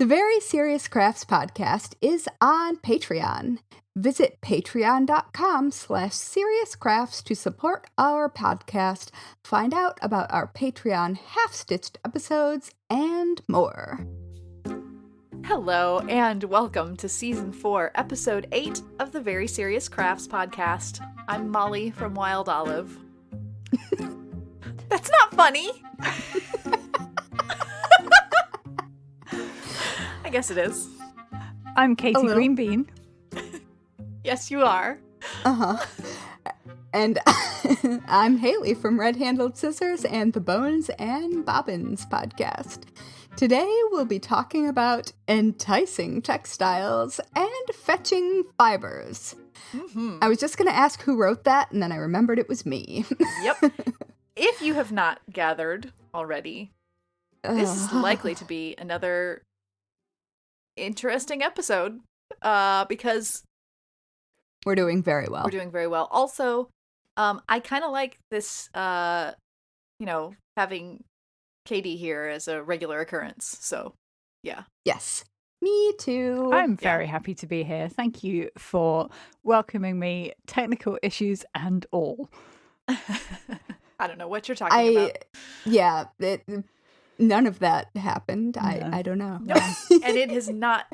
The Very Serious Crafts podcast is on Patreon. Visit patreon.com/seriouscrafts to support our podcast, find out about our Patreon half-stitched episodes, and more. Hello, and welcome to Season 4, Episode 8 of the Very Serious Crafts podcast. I'm Mollie from Wild Olive. That's not funny! I guess it is. I'm Katie Greenbean. Yes, you are. Uh-huh. And I'm Haley from Red Handled Scissors and the Bones and Bobbins podcast. Today we'll be talking about enticing textiles and fetching fibers. Mm-hmm. I was just going to ask who wrote that, and then I remembered it was me. Yep. If you have not gathered already, this is likely to be another interesting episode, because we're doing very well. We're doing very well. Also, I kind of like this, having Katie here as a regular occurrence. So, yeah. Yes. Me too. I'm very happy to be here. Thank you for welcoming me, technical issues and all. I don't know what you're talking about. Yeah, none of that happened. No. I don't know. No. And it has not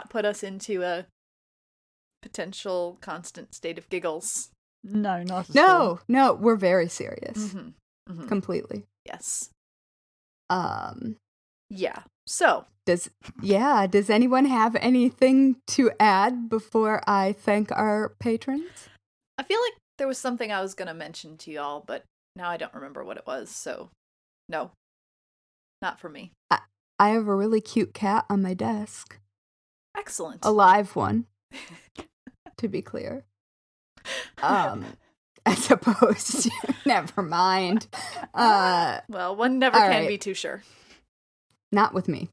put us into a potential constant state of giggles. No, not at all. No, we're very serious. Mm-hmm. Mm-hmm. Completely. Yes. Yeah. So does anyone have anything to add before I thank our patrons? I feel like there was something I was going to mention to y'all, but now I don't remember what it was. So no, not for me. I have a really cute cat on my desk. Excellent. A live one, to be clear. As opposed to, never mind. Well, one never can be too sure. Not with me.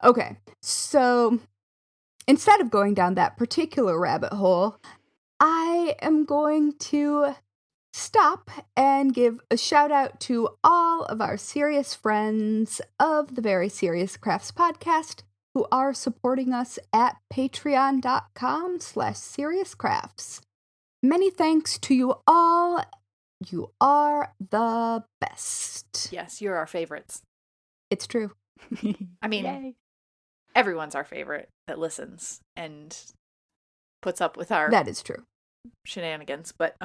Okay, so instead of going down that particular rabbit hole, I am going to stop and give a shout out to all of our serious friends of the Very Serious Crafts podcast who are supporting us at patreon.com/seriouscrafts. Many thanks to you all. You are the best. Yes, you're our favorites. It's true. I mean, Yay. Everyone's our favorite that listens and puts up with our that is true shenanigans, but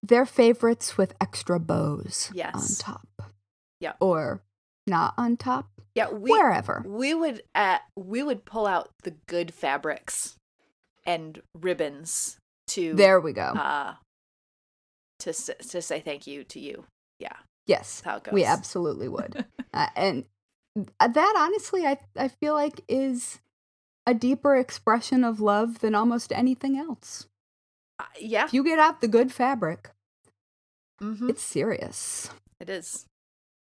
they're favorites with extra bows yes. on top. Yeah. Or not on top. Yeah, wherever. We would pull out the good fabrics and ribbons to there we go. To say thank you to you. Yeah. Yes. That's how it goes. We absolutely would. And that honestly I feel like is a deeper expression of love than almost anything else. Yeah. If you get out the good fabric, mm-hmm. It's serious. It is.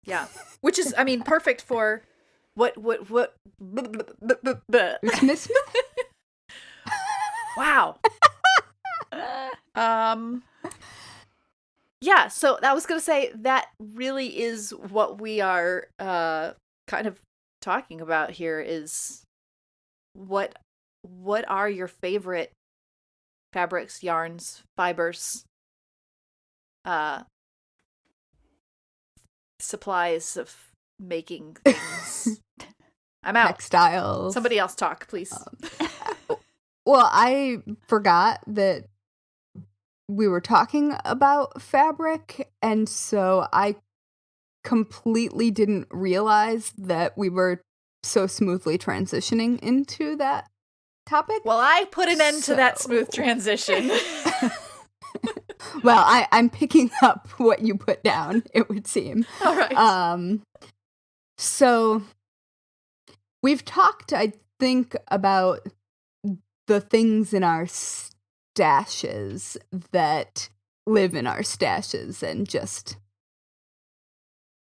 Yeah. Which is, I mean, perfect for what Miss Wow. Yeah, so I was going to say that really is what we are kind of talking about here is what are your favorite fabrics, yarns, fibers, supplies of making things. I'm out. Textiles. Somebody else talk, please. Well, I forgot that we were talking about fabric, and so I completely didn't realize that we were so smoothly transitioning into that topic. Well, I put an end to that smooth transition. Well, I'm picking up what you put down, it would seem. All right. So we've talked, I think, about the things in our stashes that live in our stashes and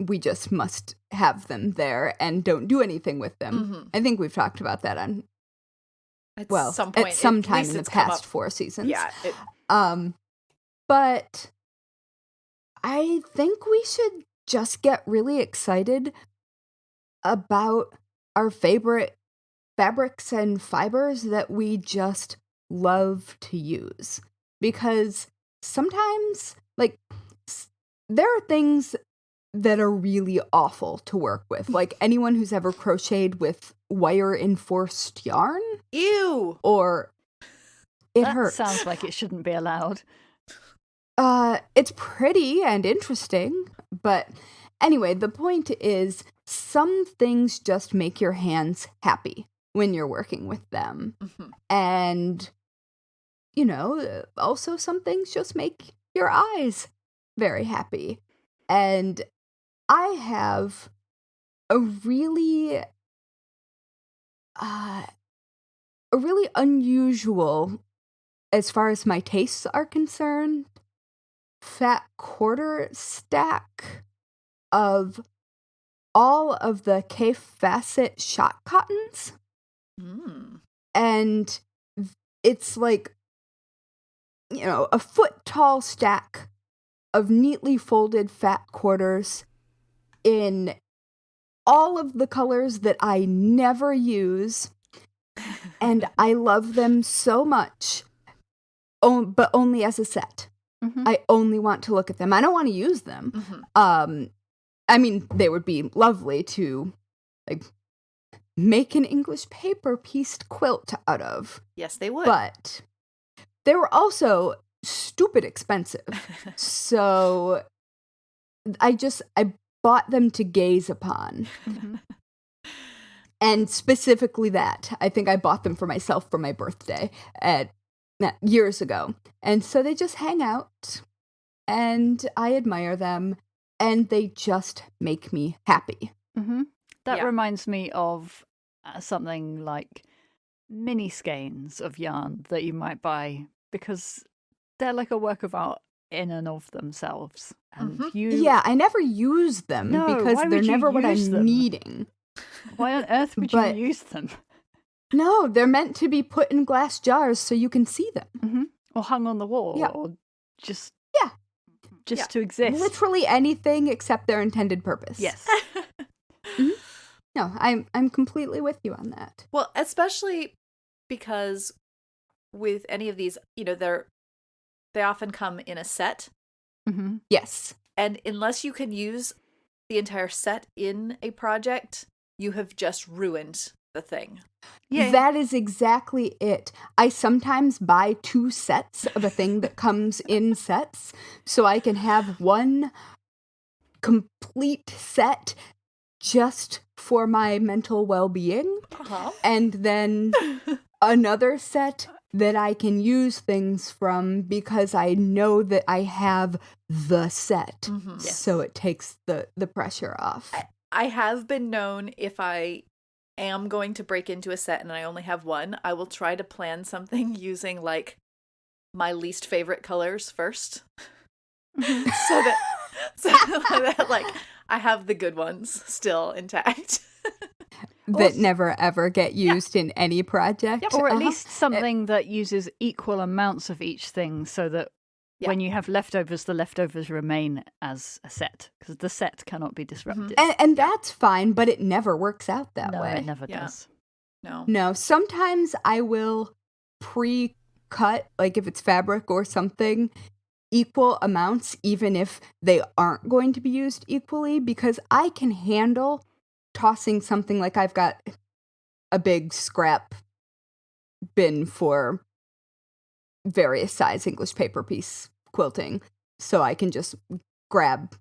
we just must have them there and don't do anything with them. Mm-hmm. I think we've talked about that at some time in the past 4 seasons. Yeah. But I think we should just get really excited about our favorite fabrics and fibers that we just love to use. Because sometimes, like, there are things that are really awful to work with. Like, anyone who's ever crocheted with wire-enforced yarn, Ew! or it That hurts. sounds like it shouldn't be allowed. It's pretty and interesting, but anyway, the point is some things just make your hands happy when you're working with them. Mhm. And, also some things just make your eyes very happy. And I have a really unusual, as far as my tastes are concerned, fat quarter stack of all of the K-Facet shot cottons. Mm. And it's like, a foot tall stack of neatly folded fat quarters in all of the colors that I never use. And I love them so much, but only as a set. Mhm. I only want to look at them. I don't want to use them. Mhm. I mean, they would be lovely to, like, make an English paper pieced quilt out of. Yes, they would. But they were also stupid expensive. So I bought them to gaze upon. Mhm. And specifically that. I think I bought them for myself for my birthday years ago. And so they just hang out, and I admire them, and they just make me happy. Mhm. That Yeah. reminds me of something like mini skeins of yarn that you might buy because they're like a work of art in and of themselves. And Mhm. Yeah, I never use them No, because why they're would you never what use I'm them? needing. Why on earth would But- you use them? No, they're meant to be put in glass jars so you can see them. Mm-hmm. Or hung on the wall, Yeah. or just Yeah. just Yeah. to exist. Literally anything except their intended purpose. Yes. No, I'm completely with you on that. Well, especially because with any of these, they often come in a set, Mm-hmm. Yes. and unless you can use the entire set in a project, you have just ruined the thing. Yeah. That is exactly it. I sometimes buy 2 sets of a thing that comes in sets so I can have one complete set just for my mental well-being, Uh-huh. and then another set that I can use things from because I know that I have the set. Mhm. Yes. So it takes the pressure off. I have been known, if I am going to break into a set and I only have one, I will try to plan something using like my least favorite colors first. Mhm. so that like I have the good ones still intact. That Also- never ever get used in any project. Yep. Or at Uh-huh. least something that uses equal amounts of each thing so that Yeah. when you have leftovers, the leftovers remain as a set because the set cannot be disrupted. And that's fine, but it never works out that No, way. it never Yeah. does. No. No, sometimes I will pre-cut, like if it's fabric or something, equal amounts, even if they aren't going to be used equally, because I can handle tossing something. Like I've got a big scrap bin for various size English paper piece quilting, so I can just grab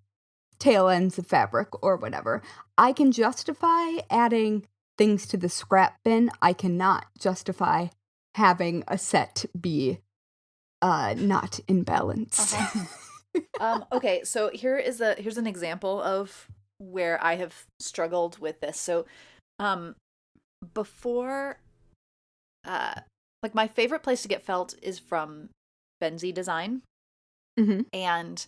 tail ends of fabric or whatever. I can justify adding things to the scrap bin. I cannot justify having a set be not in balance. Okay, so here's an example of where I have struggled with this. So, before, like my favorite place to get felt is from Benzie Design, Mhm. and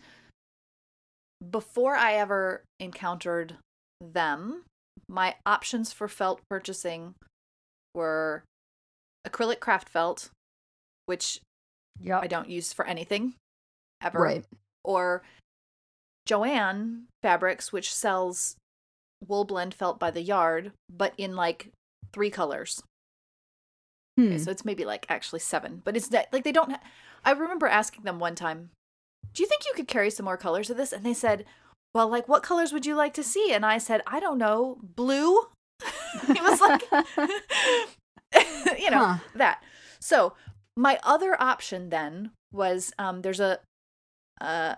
before I ever encountered them, my options for felt purchasing were acrylic craft felt, which Yep. I don't use for anything ever. Right. Or Joanne Fabrics, which sells wool blend felt by the yard, but in like 3 colors. Okay, so it's maybe like actually 7, but it's like they don't. I remember asking them one time, "Do you think you could carry some more colors of this?" And they said, "Well, like what colors would you like to see?" And I said, "I don't know, blue." It was like, that. So my other option then was there's an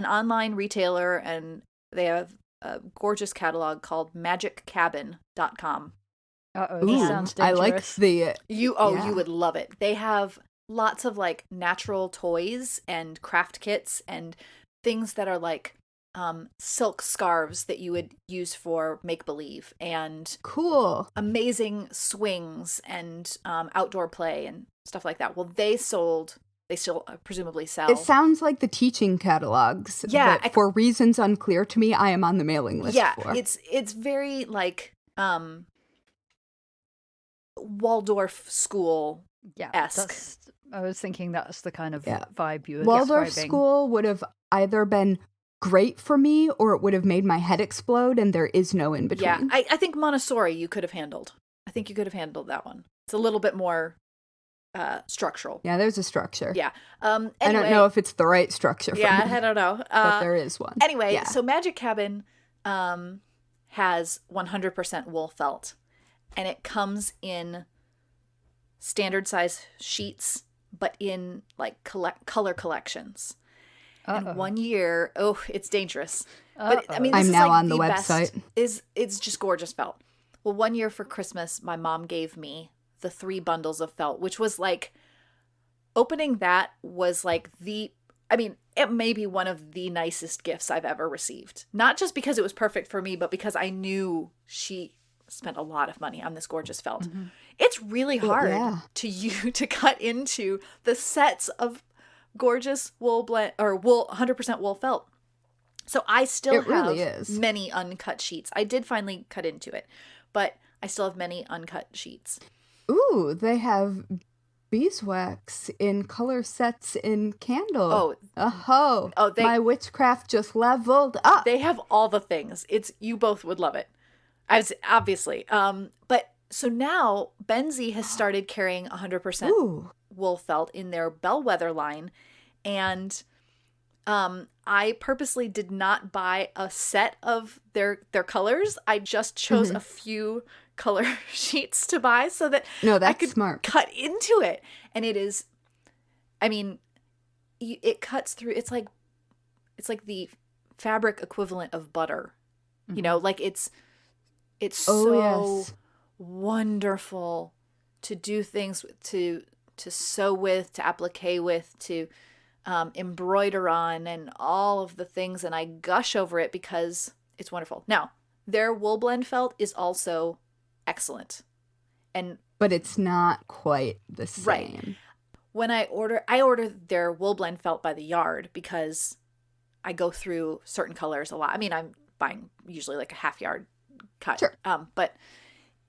online retailer, and they have a gorgeous catalog called magiccabin.com. Ooh, sounds dangerous. I like the... You would love it. They have lots of like natural toys and craft kits and things that are like silk scarves that you would use for make-believe, and cool, amazing swings and outdoor play and stuff like that. Well, they still presumably sell. It sounds like the teaching catalogs. Yeah, that for reasons unclear to me, I am on the mailing list for. It's very like Waldorf school esque. I was thinking that's the kind of vibe you were Waldorf describing. school would have either been great for me, or it would have made my head explode, and there is no in between. Yeah, I think Montessori you could have handled. I think you could have handled that one. It's a little bit more structural. Yeah, there's a structure. Yeah. Anyway, I don't know if it's the right structure for me. I don't know. But there is one. Anyway, so Magic Cabin has 100% wool felt, and it comes in standard size sheets, but in like color collections. And one year, it's dangerous. But I mean, this I'm is now like on the website. It's just gorgeous felt. Well, one year for Christmas, my mom gave me the 3 bundles of felt, which was like, opening that was like it may be one of the nicest gifts I've ever received. Not just because it was perfect for me, but because I knew she spent a lot of money on this gorgeous felt. Mm-hmm. It's really hard to cut into the sets of gorgeous wool blend or wool 100% wool felt. So I still have many uncut sheets. I did finally cut into it, but I still have many uncut sheets. Ooh, they have beeswax in color sets in candle. My witchcraft just leveled up. They have all the things. You both would love it. Obviously. But so now Benzie has started carrying 100% wool felt in their Bellwether line, and I purposely did not buy a set of their colors. I just chose a few color sheets to buy so that I could cut into it. And it is, I mean, it cuts through. It's like the fabric equivalent of butter. Mm-hmm. You know, like it's so wonderful to do things to sew with, to applique with, to embroider on, and all of the things. And I gush over it because it's wonderful. Now, their wool blend felt is also excellent, but it's not quite the same. Right. When I order their wool blend felt by the yard because I go through certain colors a lot. I mean, I'm buying usually like a half yard cut. Sure. But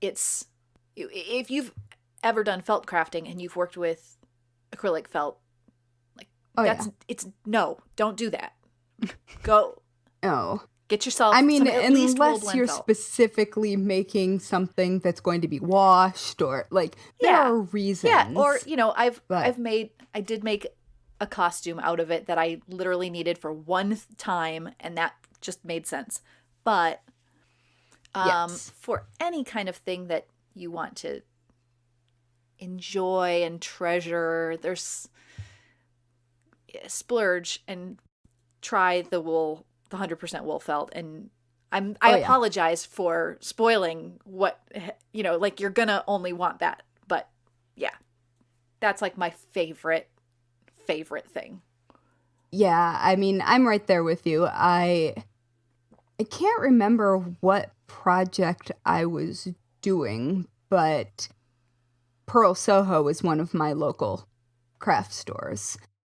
if you've ever done felt crafting and you've worked with acrylic felt, like don't do that. Go. Get yourself. I mean, unless you're specifically making something that's going to be washed, or like there are reasons. Yeah, or I did make a costume out of it that I literally needed for one time, and that just made sense. But for any kind of thing that you want to enjoy and treasure, there's splurge and try the 100% wool felt. And I apologize for spoiling what, like you're gonna only want that, but yeah, that's like my favorite thing. Yeah, I mean, I'm right there with you. I can't remember what project I was doing, but Pearl Soho is one of my local craft stores.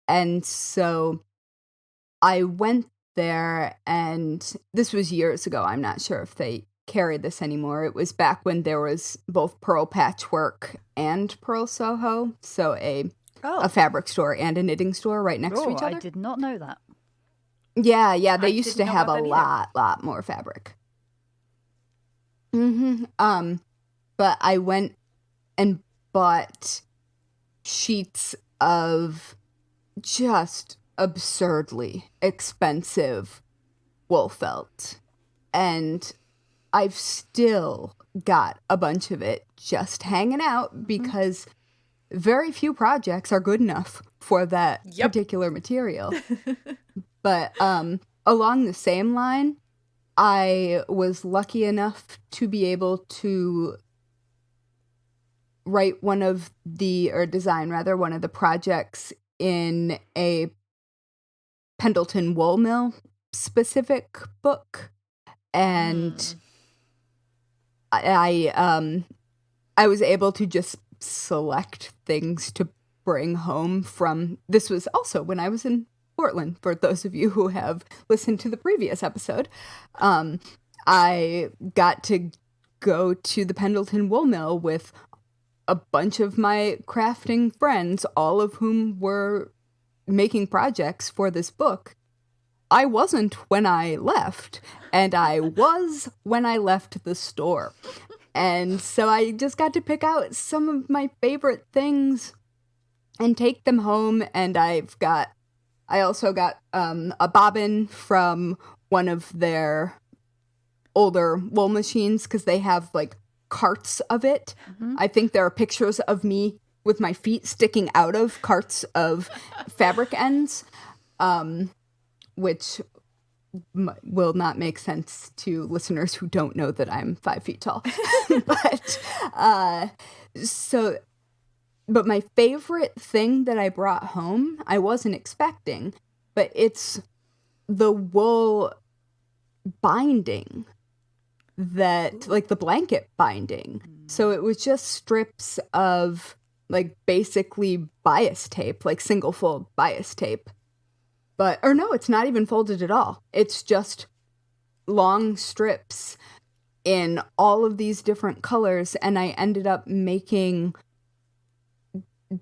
And so I went there, and this was years ago. I'm not sure if they carry this anymore. It was back when there was both Pearl Patchwork and Pearl Soho, so a fabric store and a knitting store right next to each other. I did not know that. Yeah, they used to have a lot more fabric. But I went and bought sheets of just absurdly expensive wool felt. And I've still got a bunch of it just hanging out because very few projects are good enough for that particular material. But along the same line, I was lucky enough to be able to design one of the projects in a Pendleton wool mill specific book. And I was able to just select things to bring home from, this was also when I was in Portland, for those of you who have listened to the previous episode. I got to go to the Pendleton wool mill with a bunch of my crafting friends, all of whom were making projects for this book. I wasn't when I left, and I was when I left the store. And so I just got to pick out some of my favorite things and take them home. And I also got a bobbin from one of their older wool machines, because they have like carts of it. I think there are pictures of me with my feet sticking out of carts of fabric ends, which will not make sense to listeners who don't know that I'm 5 feet tall. But my favorite thing that I brought home, I wasn't expecting, but it's the wool binding, that like the blanket binding. So it was just strips of like basically bias tape, like single fold bias tape. Or no, it's not even folded at all. It's just long strips in all of these different colors. And I ended up making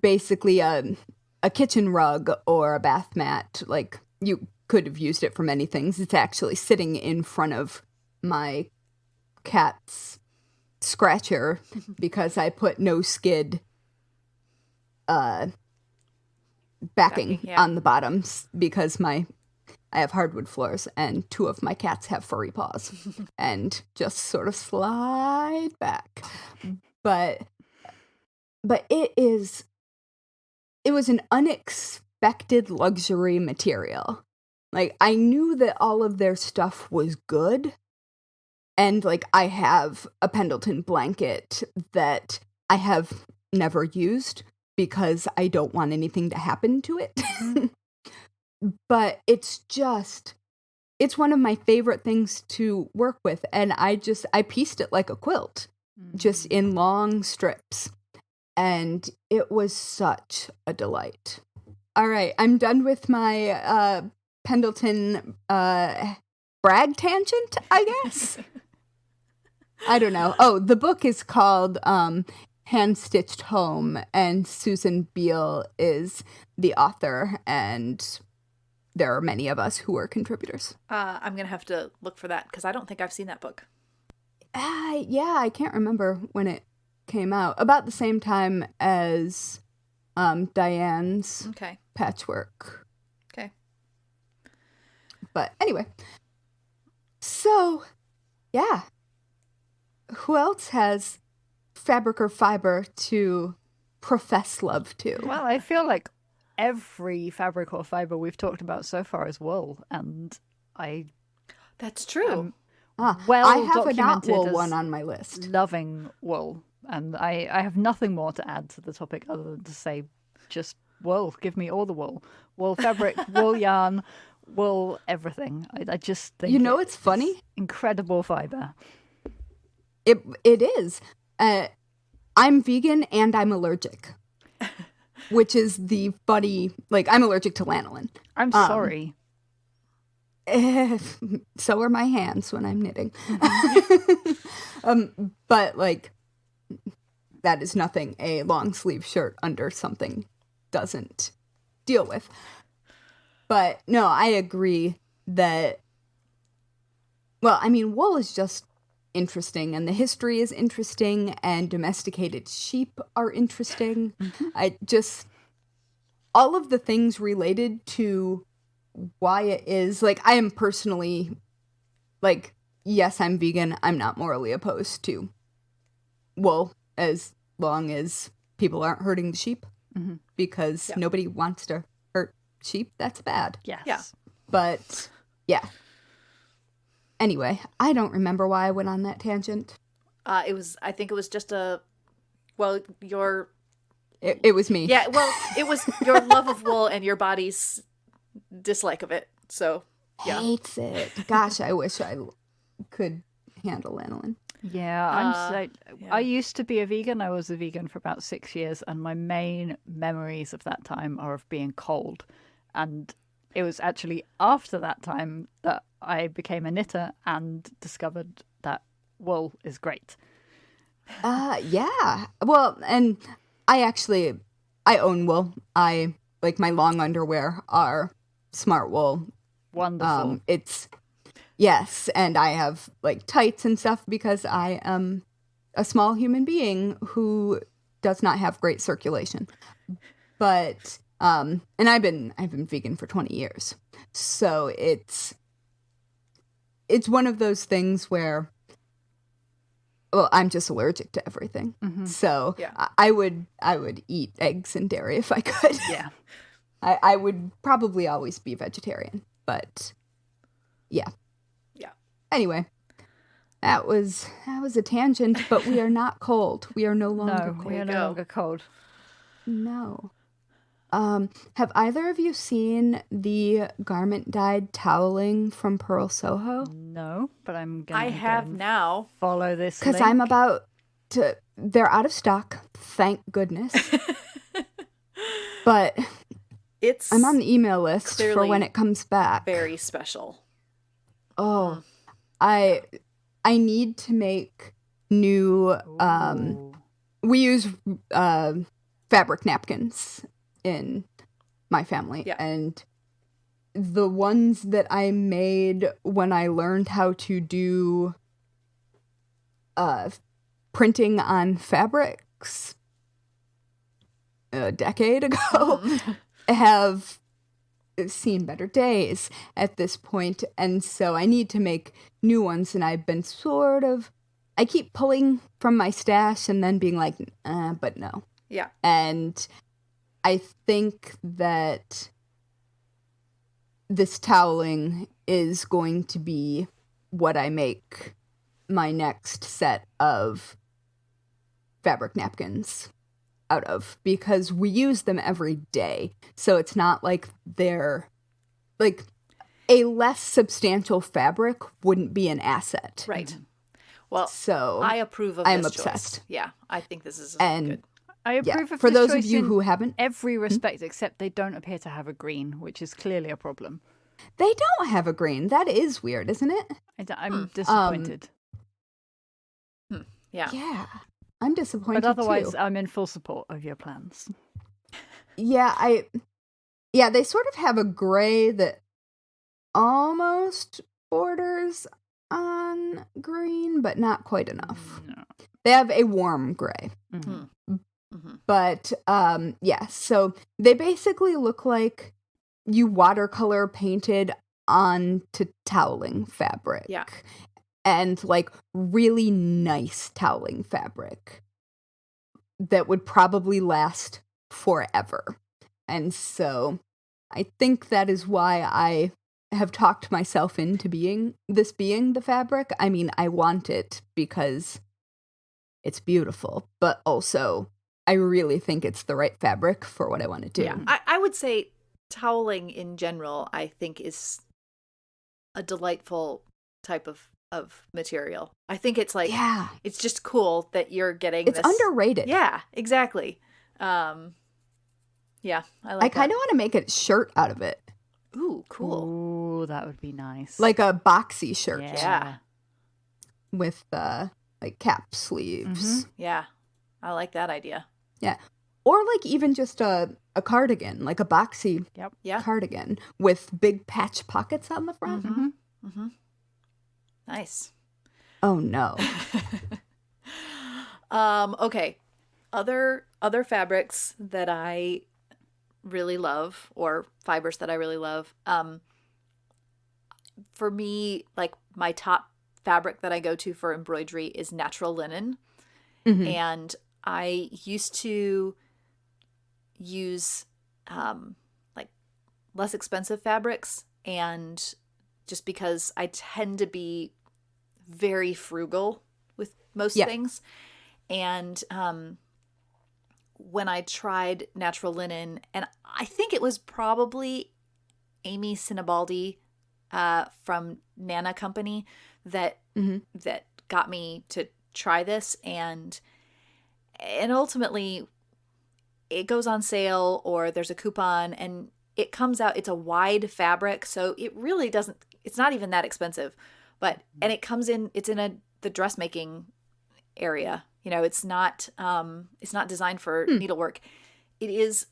basically a kitchen rug or a bath mat. Like, you could have used it for many things. It's actually sitting in front of my cat's scratcher because I put no skid backing on the bottoms, because I have hardwood floors and 2 of my cats have furry paws and just sort of slide back. But it was an unexpected luxury material. Like, I knew that all of their stuff was good. And like, I have a Pendleton blanket that I have never used because I don't want anything to happen to it. But it's one of my favorite things to work with. And I pieced it like a quilt, just in long strips. And it was such a delight. All right, I'm done with my Pendleton brag tangent, I guess. I don't know. Oh, the book is called Hand Stitched Home, and Susan Beale is the author, and there are many of us who are contributors. I'm going to have to look for that, because I don't think I've seen that book. Yeah, I can't remember when it came out. About the same time as Diane's Patchwork. Okay. But anyway. So, yeah. Who else has fabric or fiber to profess love to? Well, I feel like every fabric or fiber we've talked about so far is wool, and that's true. I have a not wool one on my list. Loving wool, and I have nothing more to add to the topic other than to say, just wool. Give me all the wool fabric, wool yarn, wool everything. I just think it's funny. Incredible fiber. It is. I'm vegan and I'm allergic, which is the funny. Like, I'm allergic to lanolin. I'm sorry. So are my hands when I'm knitting. But like, that is nothing a long sleeve shirt under something doesn't deal with. But no, I agree that. Well, I mean, wool is just interesting, and the history is interesting, and domesticated sheep are interesting. All of the things related to why it is, like, I am personally, like, yes, I'm vegan. I'm not morally opposed to wool as long as people aren't hurting the sheep, because nobody wants to hurt sheep. That's bad. Yes. Yeah. But, yeah. Anyway, I don't remember why I went on that tangent. I think it was just your... It was me. Yeah, well, it was your love of wool and your body's dislike of it. So, yeah. Hates it. Gosh, I wish I could handle lanolin. Yeah, I used to be a vegan. I was a vegan for about 6 years, and my main memories of that time are of being cold. And it was actually after that time that I became a knitter and discovered that wool is great. Yeah. Well, and I own wool. Like, my long underwear are smart wool. Wonderful. Yes, and I have, like, tights and stuff because I am a small human being who does not have great circulation. But and I've been vegan for 20 years. So it's one of those things where, well, I'm just allergic to everything. So I would eat eggs and dairy if I could. Yeah. I would probably always be vegetarian, but yeah. Anyway, that was a tangent, but we are not cold. We are no longer cold. We are no longer cold. No. Have either of you seen the garment dyed toweling from Pearl Soho? No, but I'm going to I have now. follow this Because link. I'm about to... They're out of stock, thank goodness. But I'm on the email list for when it comes back. Very special. Oh, I need to make new... we use fabric napkins in my family. Yeah. And the ones that I made when I learned how to do printing on fabrics a decade ago have seen better days at this point, and so I need to make new ones, and I've been I keep pulling from my stash and then being like, but no. Yeah. And I think that this toweling is going to be what I make my next set of fabric napkins out of, because we use them every day. So it's not like they're like a less substantial fabric wouldn't be an asset. Right. Well, so I approve of I'm this obsessed. choice. Yeah, I think this is And good. I approve of for this those of choice you in who haven't, every respect, except they don't appear to have a green, which is clearly a problem. they don't have a green. That is weird, isn't it? I'm disappointed. Yeah. Yeah. I'm disappointed But otherwise, too. I'm in full support of your plans. Yeah, they sort of have a gray that almost borders on green, but not quite enough. No. They have a warm gray. Mhm. But, so they basically look like you watercolor painted onto toweling fabric. Yeah. And, like, really nice toweling fabric that would probably last forever. And so I think that is why I have talked myself into being the fabric. I mean, I want it because it's beautiful, but also I really think it's the right fabric for what I want to do. Yeah. I would say toweling in general, I think, is a delightful type of material. I think it's like, it's just cool that you're getting it's this. underrated. Yeah, exactly. Yeah, I like I kind of want to make a shirt out of it. Ooh, cool. Ooh, that would be nice. Like a boxy shirt. Yeah. With like cap sleeves. Yeah, I like that idea. Yeah. Or like even just a cardigan, like a boxy cardigan with big patch pockets on the front. Nice. Oh no. Okay. Other fabrics that I really love, or fibers that I really love. For me, like my top fabric that I go to for embroidery is natural linen. Mhm. And I used to use like less expensive fabrics, and just because I tend to be very frugal with most Yeah. things. And when I tried natural linen, and I think it was probably Amy Sinibaldi from Nana Company that Mhm. that got me to try this, and ultimately it goes on sale or there's a coupon, and it comes out, it's a wide fabric, so it really doesn't, it's not even that expensive, but and it comes in, it's in the dressmaking area. It's not designed for Hmm. needlework. It is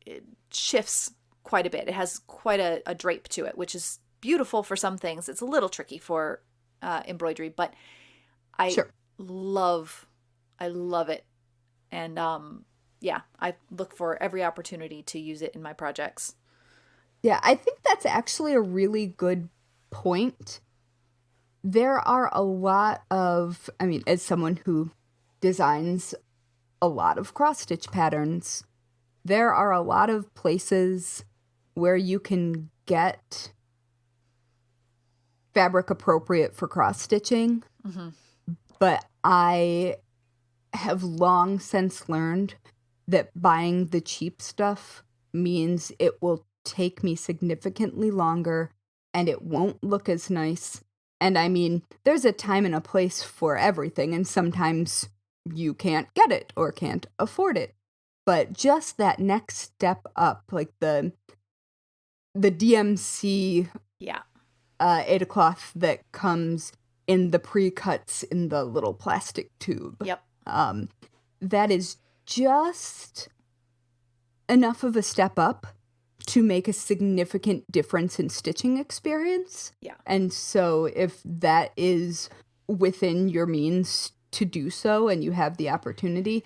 it shifts quite a bit. It has quite a drape to it, which is beautiful for some things. It's a little tricky for embroidery, but I Sure. love I love it. And yeah, I look for every opportunity to use it in my projects. Yeah, I think that's actually a really good point. There are a lot of, I mean, as someone who designs a lot of cross stitch patterns, there are a lot of places where you can get fabric appropriate for cross stitching, Mm-hmm. but I have long since learned that buying the cheap stuff means it will take me significantly longer and it won't look as nice. And I mean, there's a time and a place for everything, and sometimes you can't get it or can't afford it. But just that next step up, like the DMC Yeah. Ada cloth that comes in the pre-cuts in the little plastic tube. Yep. That is just enough of a step up to make a significant difference in stitching experience. Yeah. And so if that is within your means to do so and you have the opportunity,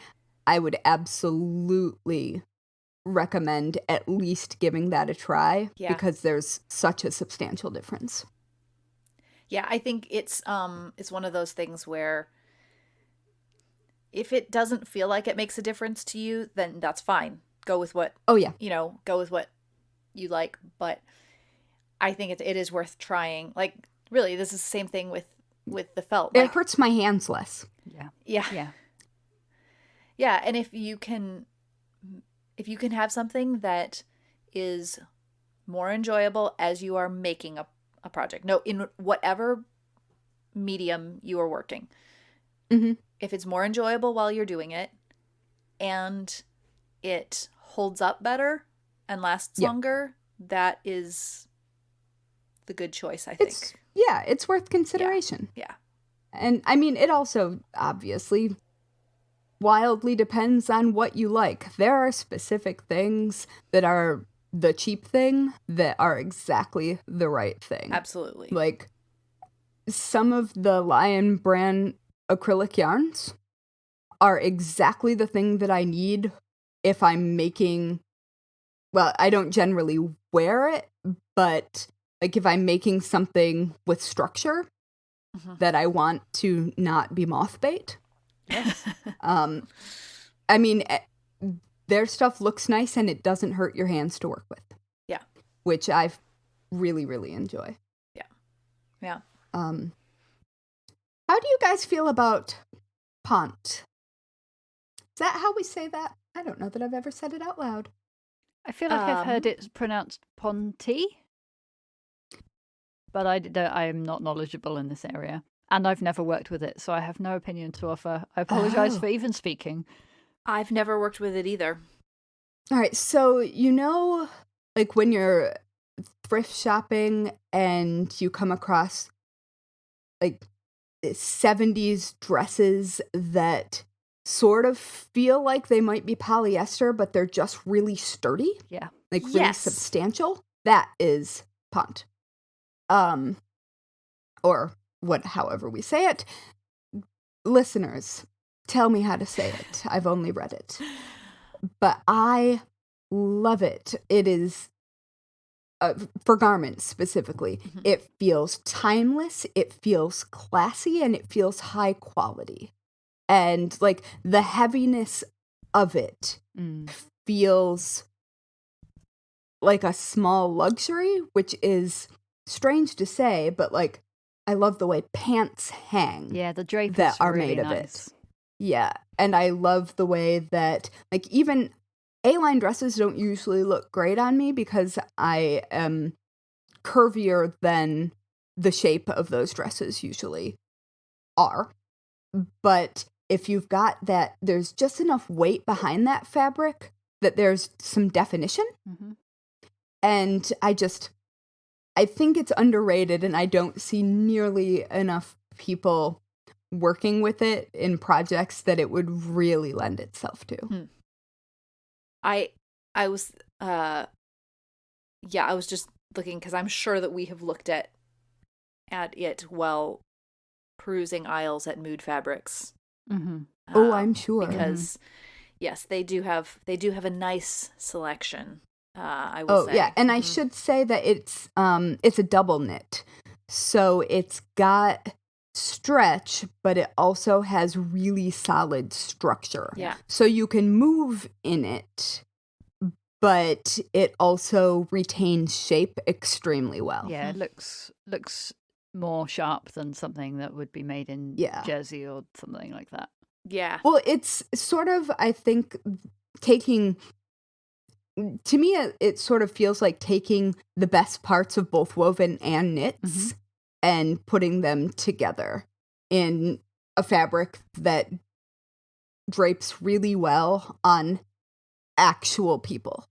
I would absolutely recommend at least giving that a try Yeah. because there's such a substantial difference. Yeah, I think it's one of those things where if it doesn't feel like it makes a difference to you, then that's fine. Go with what, Oh yeah. go with what you like, but I think it is worth trying. Like, really, this is the same thing with the felt. It Like, hurts my hands less. Yeah. yeah. Yeah. Yeah, and if you can have something that is more enjoyable as you are making a project. No, in whatever medium you are working. Mm-hmm. If it's more enjoyable while you're doing it and it holds up better and lasts Yeah. longer, that is the good choice, I think. It's worth consideration. Yeah. And I mean, it also obviously wildly depends on what you like. There are specific things that are the cheap thing that are exactly the right thing. Absolutely. Like some of the Lion brand acrylic yarns are exactly the thing that I need if I'm making, well, I don't generally wear it, but like if I'm making something with structure that I want to not be moth bait. Yes. I mean, their stuff looks nice and it doesn't hurt your hands to work with. Yeah. Which I really, really enjoy. Yeah. Yeah. How do you guys feel about pont? Is that how we say that? I don't know that I've ever said it out loud. I feel like I've heard it pronounced Ponty, but I am not knowledgeable in this area. And I've never worked with it, so I have no opinion to offer. I apologize for even speaking. I've never worked with it either. All right, so like when you're thrift shopping and you come across like 70s dresses that sort of feel like they might be polyester, but they're just really sturdy. Yeah. Like really substantial. That is pont. or however we say it. Listeners, tell me how to say it. I've only read it. But I love it. It is, for garments specifically, it feels timeless, it feels classy, and it feels high quality. And like the heaviness of it feels like a small luxury, which is strange to say, but like I love the way pants hang. Yeah, the drape that is are really made of nice. it. Yeah, and I love the way that like even A-line dresses don't usually look great on me because I am curvier than the shape of those dresses usually are. But if you've got that, there's just enough weight behind that fabric that there's some definition. And I think it's underrated, and I don't see nearly enough people working with it in projects that it would really lend itself to. I was just looking because I'm sure that we have looked at it while perusing aisles at Mood Fabrics. Oh, I'm sure. Because yes, they do have a nice selection. I will say. Oh yeah, and I should say that it's a double knit, so it's got stretch, but it also has really solid structure. Yeah. So you can move in it, but it also retains shape extremely well. Yeah, it looks more sharp than something that would be made in jersey or something like that. Yeah. Well, it's sort of, I think, taking... To me, it sort of feels like taking the best parts of both woven and knits and putting them together in a fabric that drapes really well on actual people.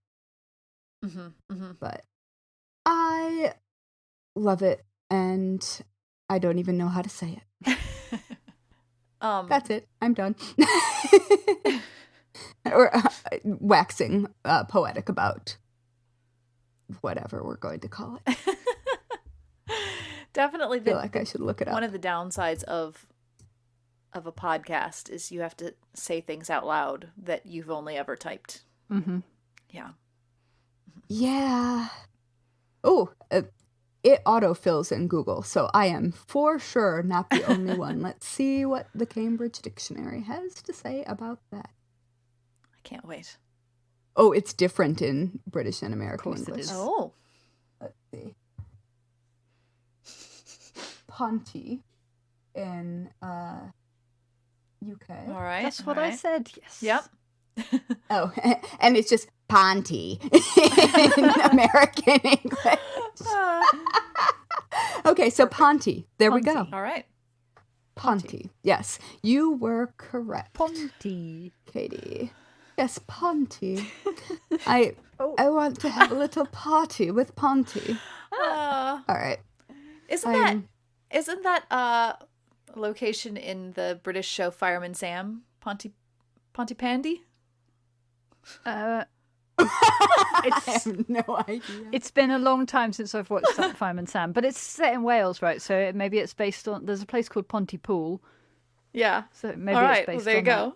But I love it, and I don't even know how to say it. That's it. I'm done. Or waxing poetic about whatever we're going to call it. Definitely. I feel like I should look it up. One of the downsides of a podcast is you have to say things out loud that you've only ever typed. Yeah. Yeah. Oh, it autofills in Google, so I am for sure not the only one. Let's see what the Cambridge Dictionary has to say about that. Can't wait. Oh, it's different in British and American English. It is. Oh. Let's see. Ponty in UK. All right. That's what I said. Yes. Yep. Oh, and it's just Ponty in American English. Okay, so Ponty. There we go. All right. Ponty. Yes, you were correct. Ponty. Katie. Yes, Ponty. I want to have a little party with Ponty. All right. Isn't that location in the British show Fireman Sam? Pontypandy? I have no idea. It's been a long time since I've watched Fireman Sam, but it's set in Wales, right? So maybe it's based on... There's a place called Pontypool. Yeah. So maybe All it's right. based There you on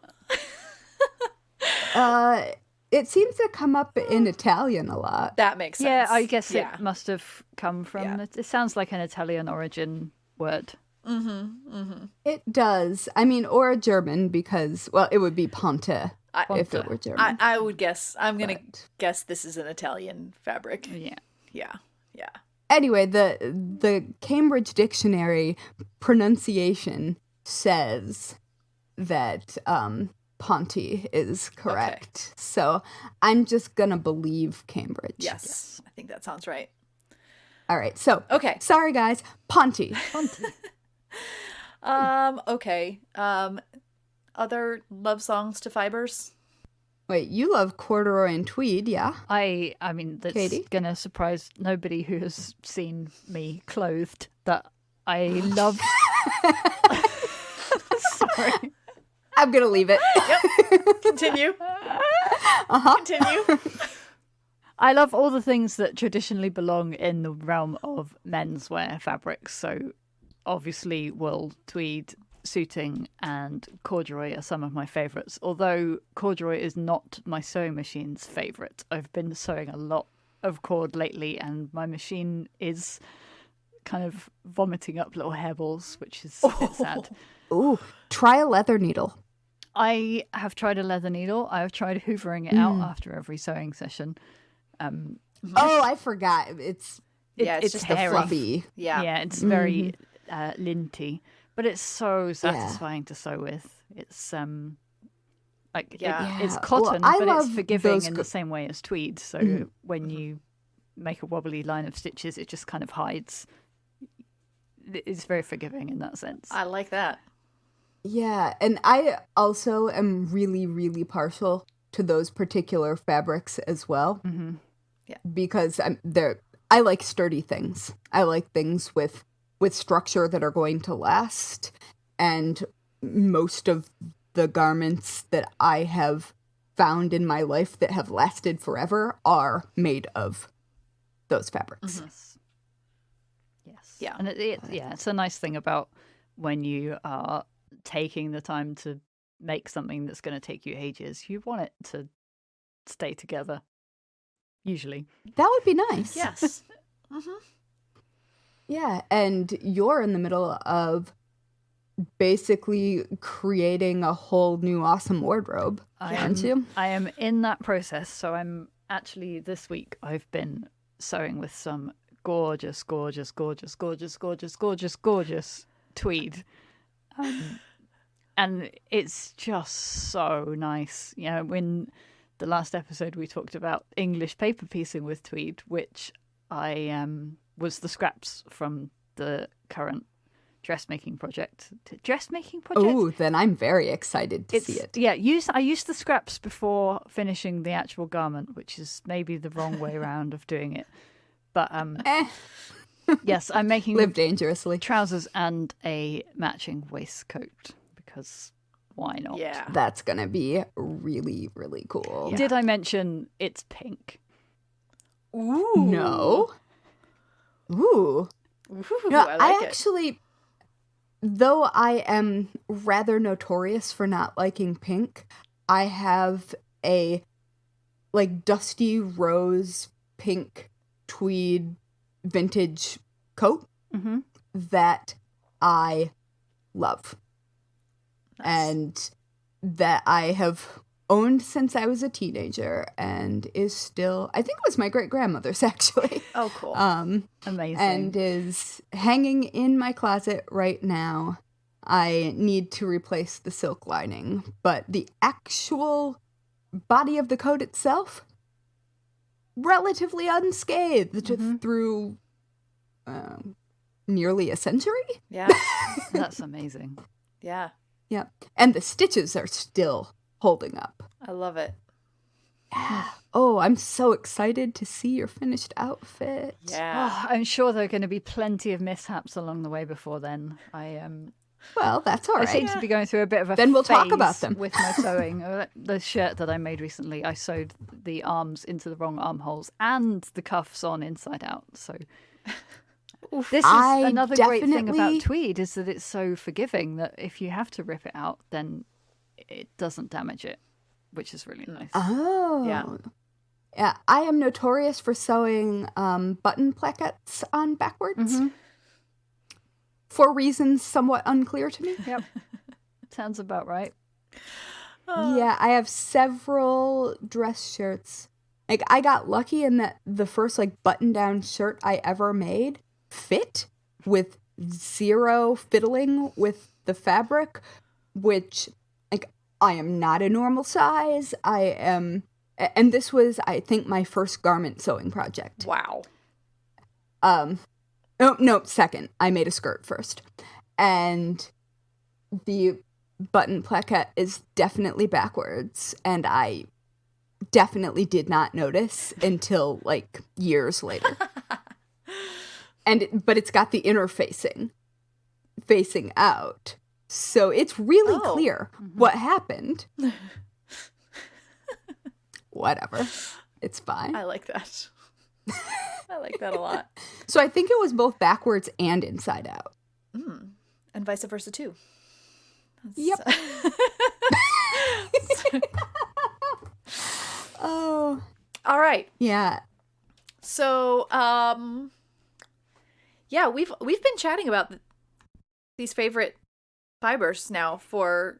go. It seems to come up in Italian a lot. That makes sense. Yeah, I guess it must have come from... Yeah. It sounds like an Italian origin word. It does. I mean, or a German, because, well, it would be Ponte if it were German. I would guess. I'm going to guess this is an Italian fabric. Yeah. Yeah. Yeah. Anyway, the Cambridge Dictionary pronunciation says that Ponty is correct. Okay. So I'm just going to believe Cambridge. Yes. I think that sounds right. All right. So, okay. Sorry, guys. Ponty. Okay. Other love songs to fibers? Wait, you love corduroy and tweed, yeah? I mean, that's Katie? Gonna surprise nobody who has seen me clothed that I love. Sorry. I'm gonna leave it. Yep. Continue. Continue. I love all the things that traditionally belong in the realm of menswear fabrics. So obviously wool, tweed, suiting, and corduroy are some of my favourites. Although corduroy is not my sewing machine's favourite. I've been sewing a lot of cord lately, and my machine is kind of vomiting up little hairballs, which is a bit sad. Ooh, try a leather needle. I have tried a leather needle. I have tried hoovering it out after every sewing session. Oh, I forgot. It's it's just the hairy. fluffy. Yeah, it's very linty, but it's so satisfying to sew with. It's it's cotton, Well, I but love it's forgiving those in the same way as tweed. So when you make a wobbly line of stitches, it just kind of hides. It's very forgiving in that sense. I like that. Yeah, and I also am really, really partial to those particular fabrics as well. Mm-hmm. Yeah, because I like sturdy things. I like things with structure that are going to last. And most of the garments that I have found in my life that have lasted forever are made of those fabrics. Yes. Yeah. And it's a nice thing about when you are taking the time to make something that's going to take you ages. You want it to stay together, usually. That would be nice. Yes. Mm-hmm. Yeah, and you're in the middle of basically creating a whole new awesome wardrobe, aren't you? I am in that process. So I'm actually, this week, I've been sewing with some gorgeous, gorgeous, gorgeous, gorgeous, gorgeous, gorgeous, gorgeous tweed. And it's just so nice. You know, in the last episode we talked about English paper piecing with tweed, which I was the scraps from the current dressmaking project. Oh, then I'm very excited to see it. Yeah, I used the scraps before finishing the actual garment, which is maybe the wrong way around of doing it. But yes, I'm making Live dangerously. trousers and a matching waistcoat because why not? Yeah. That's gonna be really, really cool. Yeah. Did I mention it's pink? Ooh. No. Ooh. No, I like it. actually, though I am rather notorious for not liking pink, I have a dusty rose pink tweed vintage coat that I love. Nice. And that I have owned since I was a teenager and is still, I think it was my great-grandmother's actually. Oh, cool. Amazing. And is hanging in my closet right now. I need to replace the silk lining, but the actual body of the coat itself, relatively unscathed through nearly a century. Yeah. That's amazing. Yeah. Yeah. And the stitches are still holding up. I love it. Yeah. Oh, I'm so excited to see your finished outfit. Yeah. Oh, I'm sure there are going to be plenty of mishaps along the way before then. Well, that's all I right. seem to be going through a bit of a Then we'll talk phase about them. with my sewing. The shirt that I made recently, I sewed the arms into the wrong armholes and the cuffs on inside out. So this is another great thing about tweed is that it's so forgiving that if you have to rip it out, then it doesn't damage it, which is really nice. Oh. Yeah, I am notorious for sewing button plaquettes on backwards. For reasons somewhat unclear to me. Yep. Sounds about right. Yeah, I have several dress shirts. I got lucky in that the first button-down shirt I ever made fit with zero fiddling with the fabric, which I am not a normal size. And this was, I think, my first garment sewing project. Wow. Oh, no, second. I made a skirt first. And the button plaquette is definitely backwards. And I definitely did not notice until, years later. But it's got the inner facing out. So it's really clear what happened. Whatever. It's fine. I like that. I like that a lot. So I think it was both backwards and inside out. And vice versa too. Yep. Oh. All right. Yeah. So, yeah, we've been chatting about these favorite fibers now for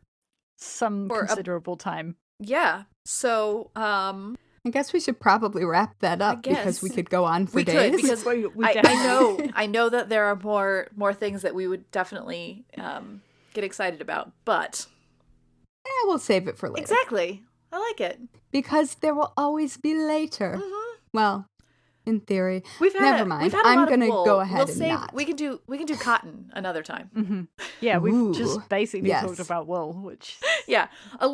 Some considerable time. Yeah. So, I guess we should probably wrap that up because we guess. could go on for we days. could because We I know that there are more things that we would definitely get excited about, but We'll save it for later. exactly, I like it. Because there will always be later. Mm-hmm. Well, in theory. We've had Never mind. We've had a I'm lot of gonna wool. go ahead we'll and save, not. We can do cotton another time. Mm-hmm. Yeah, we've Ooh, just basically yes. talked about wool, which Yeah, a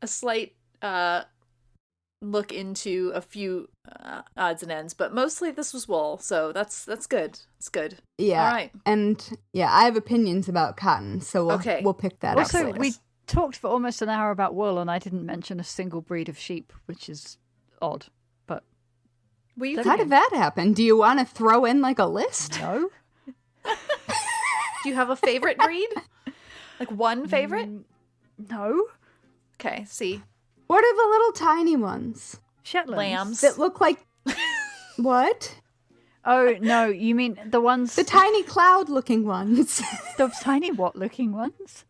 slight look into a few odds and ends, but mostly this was wool, so that's good. It's good. Yeah. All right. And yeah, I have opinions about cotton, so Okay. we'll pick that up. also later. we talked for almost an hour about wool, and I didn't mention a single breed of sheep, which is odd. But Well, you How How can, did that happen? Do you want to throw in like a list? no, do you have a favorite breed? Like one favorite? no, Okay. See, What are the little tiny ones Shetlands. lambs. that look like what? Oh no, you mean the ones, The tiny cloud-looking ones. the tiny what-looking ones?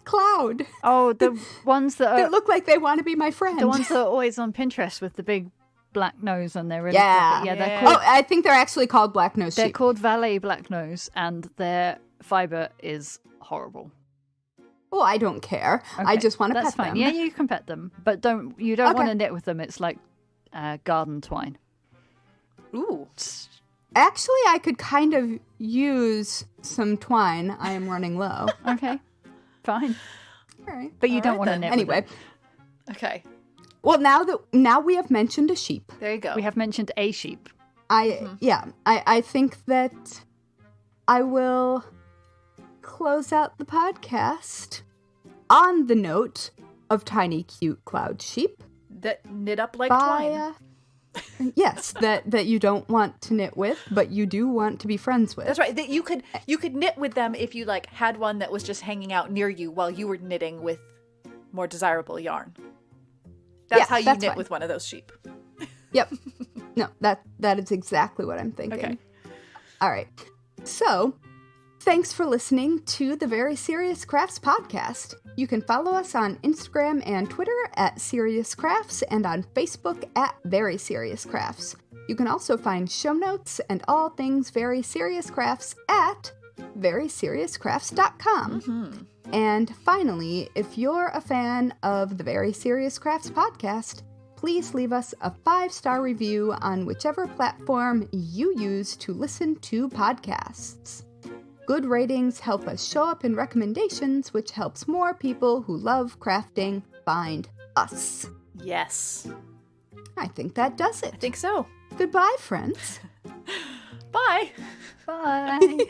Cloud. Oh, the ones that That are look like they want to be my friend. the ones that are always on Pinterest with the big black nose, and they're really Yeah. fluffy. Yeah, they're Yeah. called Oh, I think they're actually called black nose they're sheep. called Valet black nose, and their fiber is horrible. Well, I don't care. I Okay, just want to that's pet fine. them. Yeah, you can pet them, but you don't want Okay. to knit with them. It's like garden twine. Ooh. Actually, I could kind of use some twine. I am running low. Okay, fine, All right. but you All don't right want to then. knit. Anyway, with Okay. well, now we have mentioned a sheep. There you go. them. we have mentioned a sheep. I think that I will close out the podcast on the note of tiny cute cloud sheep. that knit up like By, twine. yes, that you don't want to knit with, but you do want to be friends with. That's right. That you could knit with them if you like had one that was just hanging out near you while you were knitting with more desirable yarn. That's Yeah, how you that's knit fine. with one of those sheep. Yep. No, that is exactly what I'm thinking. Okay. All right. So, thanks for listening to the Very Serious Crafts podcast. You can follow us on Instagram and Twitter at Serious Crafts and on Facebook at Very Serious Crafts. You can also find show notes and all things Very Serious Crafts at veryseriouscrafts.com. And finally, if you're a fan of the Very Serious Crafts podcast, please leave us a 5-star review on whichever platform you use to listen to podcasts. Good ratings help us show up in recommendations, which helps more people who love crafting find us. Yes. I think that does I it. think so. Goodbye, friends. Bye. Bye.